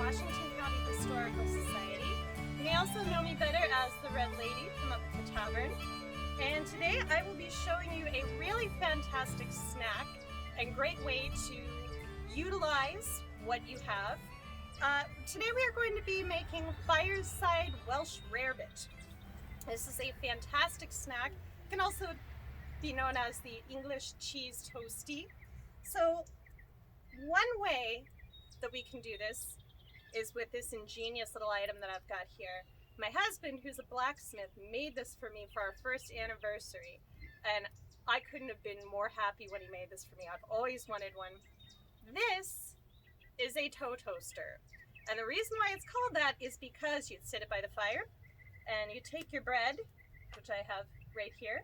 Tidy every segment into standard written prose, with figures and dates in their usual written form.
Washington County Historical Society. You may also know me better as the Red Lady from up at the tavern. And today I will be showing you a really fantastic snack and great way to utilize what you have. Today we are going to be making fireside Welsh Rarebit. This is a fantastic snack. It can also be known as the English cheese toasty. So one way that we can do this is with this ingenious little item that I've got here. My husband, who's a blacksmith, made this for me for our first anniversary, and I couldn't have been more happy when he made this for me. I've always wanted one. This is a toe toaster, and the reason why it's called that is because you'd sit it by the fire, and you take your bread, which I have right here,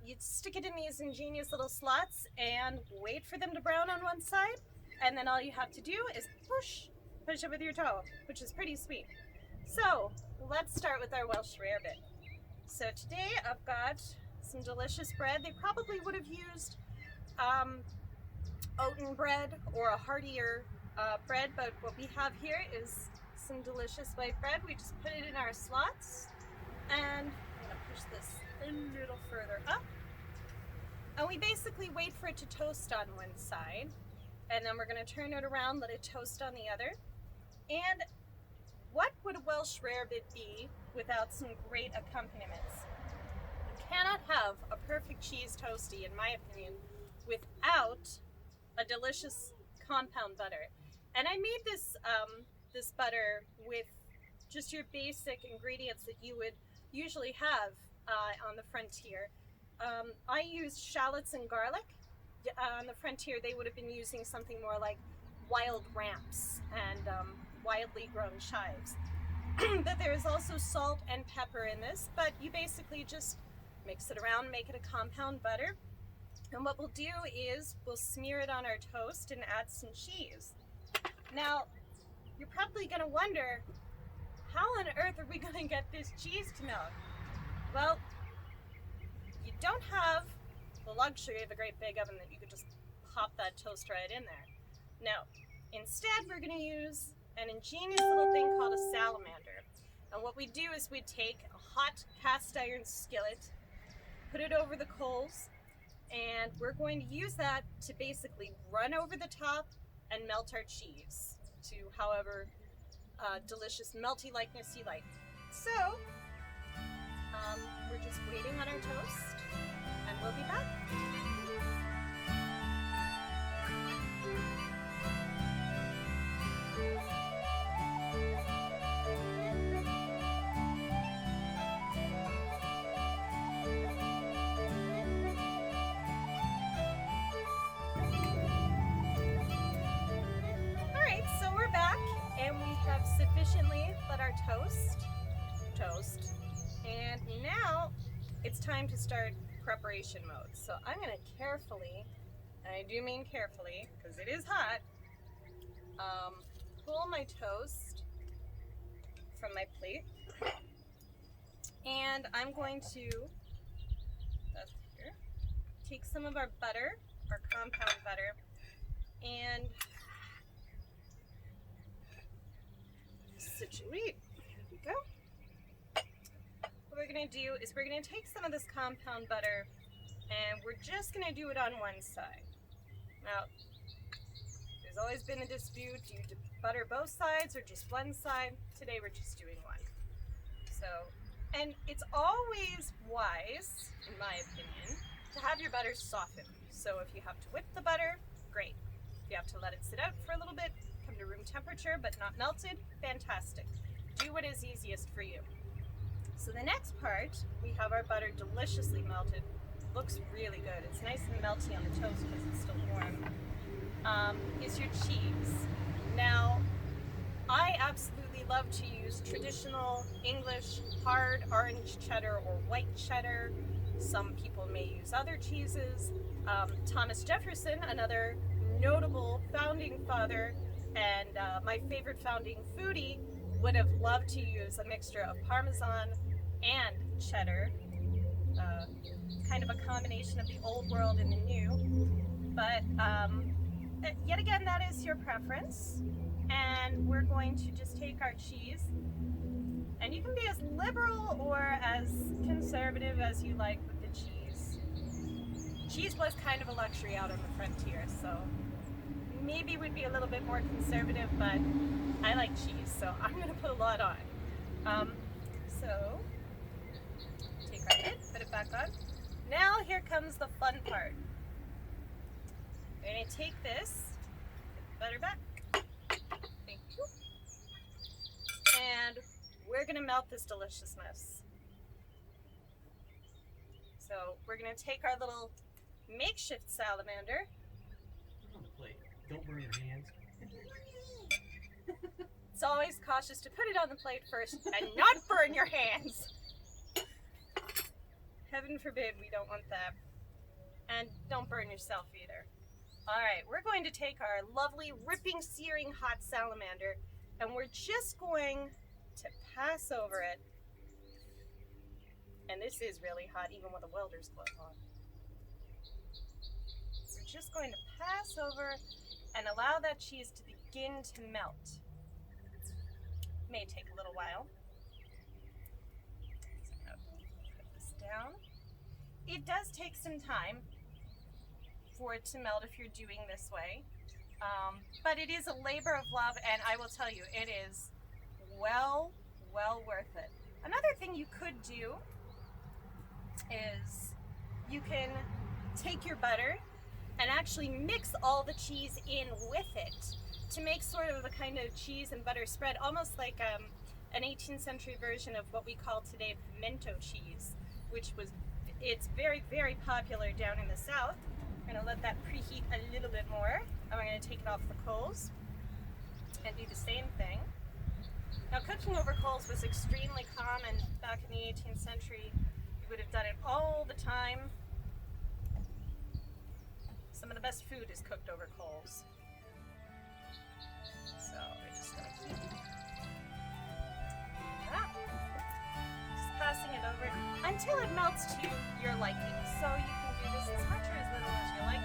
you'd stick it in these ingenious little slots and wait for them to brown on one side, and then all you have to do is push it with your toe, which is pretty sweet. So let's start with our Welsh Rarebit. So today I've got some delicious bread. They probably would have used oaten bread or a heartier bread, but what we have here is some delicious white bread. We just put it in our slots, and I'm gonna push this a little further up. And we basically wait for it to toast on one side, and then we're gonna turn it around, let it toast on the other. And what would a Welsh Rarebit be without some great accompaniments? You cannot have a perfect cheese toasty, in my opinion, without a delicious compound butter. And I made this this butter with just your basic ingredients that you would usually have on the frontier. I used shallots and garlic. On the frontier, they would have been using something more like wild ramps and wildly grown chives. But there is also salt and pepper in this, but you basically just mix it around, make it a compound butter. And what we'll do is we'll smear it on our toast and add some cheese. Now, you're probably going to wonder, how on earth are we going to get this cheese to melt? Well, you don't have the luxury of a great big oven that you could just pop that toast right in there. No, instead we're going to use an ingenious little thing called a salamander. And what we do is we take a hot cast iron skillet, put it over the coals, and we're going to use that to basically run over the top and melt our cheese to however delicious melty likeness you like. So we're just waiting on our toast, and we'll be back. Alright, so we're back, and we have sufficiently let our toast, and now it's time to start preparation mode. So I'm going to carefully, and I do mean carefully because it is hot, pull my toast from my plate, and I'm going to, that's here, take some of our butter, our compound butter, and situate. There we go. What we're going to do is we're going to take some of this compound butter, and we're just going to do it on one side. Now, there's always been a dispute, do you butter both sides or just one side? Today we're just doing one. So, and it's always wise, in my opinion, to have your butter soften. So if you have to whip the butter, great. If you have to let it sit out for a little bit, come to room temperature but not melted, fantastic. Do what is easiest for you. So the next part, we have our butter deliciously melted. Looks really good. It's nice and melty on the toast because it's still warm. Is your cheese. Now, I absolutely love to use traditional English hard orange cheddar or white cheddar. Some people may use other cheeses. Thomas Jefferson, another notable founding father and my favorite founding foodie, would have loved to use a mixture of Parmesan and cheddar, kind of a combination of the old world and the new. But yet again, that is your preference. And we're going to just take our cheese, and you can be as liberal or as conservative as you like with the cheese. Cheese was kind of a luxury out on the frontier, so maybe we'd be a little bit more conservative, but I like cheese, so I'm going to put a lot on. So, take our lid, put it back on. Now here comes the fun part. We're going to take this, butter back. Thank you. And we're going to melt this deliciousness. So we're going to take our little makeshift salamander. Put it on the plate. Don't burn your hands. It's always cautious to put it on the plate first and not burn your hands. Heaven forbid we don't want that. And don't burn yourself either. Alright, we're going to take our lovely, ripping, searing hot salamander, and we're just going to pass over it. And this is really hot, even with a welder's glove on. We're just going to pass over and allow that cheese to begin to melt. May take a little while. So I'm going to put this down. It does take some time for it to melt if you're doing this way, but it is a labor of love, and I will tell you, it is well worth it. Another thing you could do is you can take your butter and actually mix all the cheese in with it to make sort of a kind of cheese and butter spread, almost like an 18th century version of what we call today pimento cheese, it's very popular down in the south. We're going to let that preheat a little bit more, and we're going to take it off the coals and do the same thing. Now, cooking over coals was extremely common back in the 18th century. You would have done it all the time. Some of the best food is cooked over coals. So we're just going to keep that. Just passing it over until it melts to your liking. So you can do this as much or as little as you like.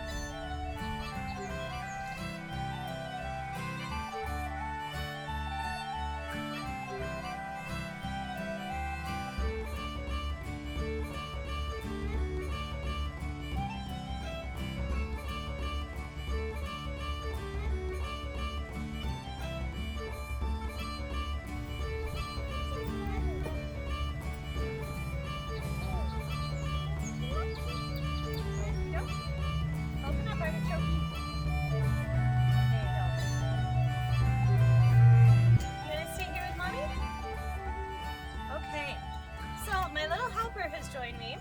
Join me.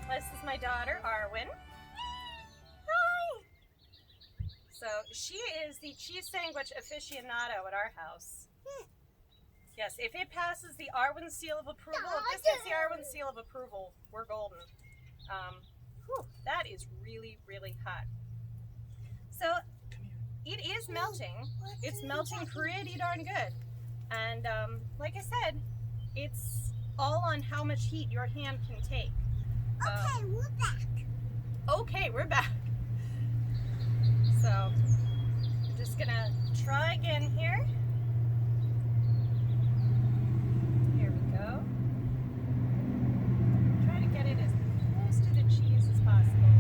This is my daughter, Arwen. Hi! So she is the cheese sandwich aficionado at our house. Yes, if it passes the Arwen seal of approval, if this gets the Arwen seal of approval, we're golden. That is really hot. So it is melting. It's melting pretty darn good. And like I said, it's all on how much heat your hand can take. Okay, we're back. Okay, we're back. So, I'm just gonna try again here. Here we go. Try to get it as close to the cheese as possible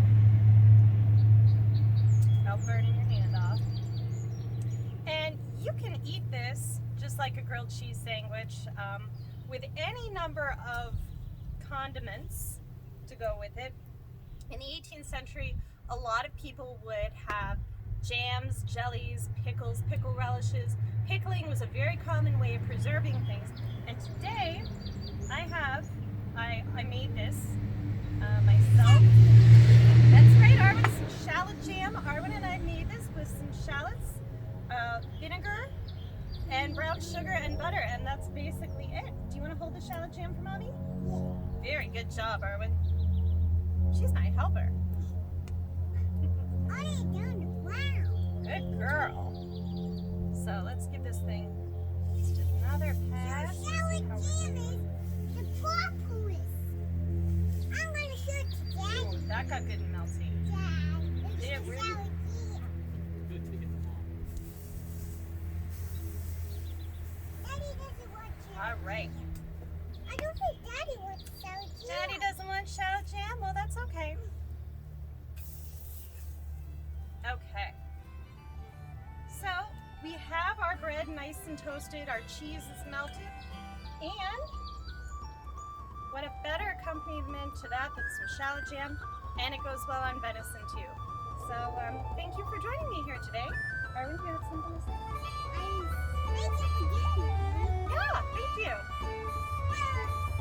without burning your hand off. And you can eat this just like a grilled cheese sandwich. With any number of condiments to go with it. In the 18th century, a lot of people would have jams, jellies, pickles, pickle relishes. Pickling was a very common way of preserving things. And today, I made this myself. That's right, Arwen, some shallot jam. Arwen and I made this with some shallots, vinegar, and brown sugar and butter, and that's basically it. Do you want to hold the shallot jam for Mommy? Yeah. Very good job, Arwen. She's my helper. I ain't down the ground. Good girl. So let's give this thing just another pass. Shallot jam is the propolis. I'm going to show it to Daddy. Ooh, that got good and melty. Dad, it's Yeah, the really. shallot jam. Good to get them All right. I don't think Daddy wants salad jam. Daddy doesn't want shallot jam? Well, that's okay. Okay. So, we have our bread nice and toasted, our cheese is melted, and what a better accompaniment to that than some shallot jam, and it goes well on venison too. So, thank you for joining me here today. Arwen, do you have something to say? Thank you for getting me. Yeah, thank you. Well,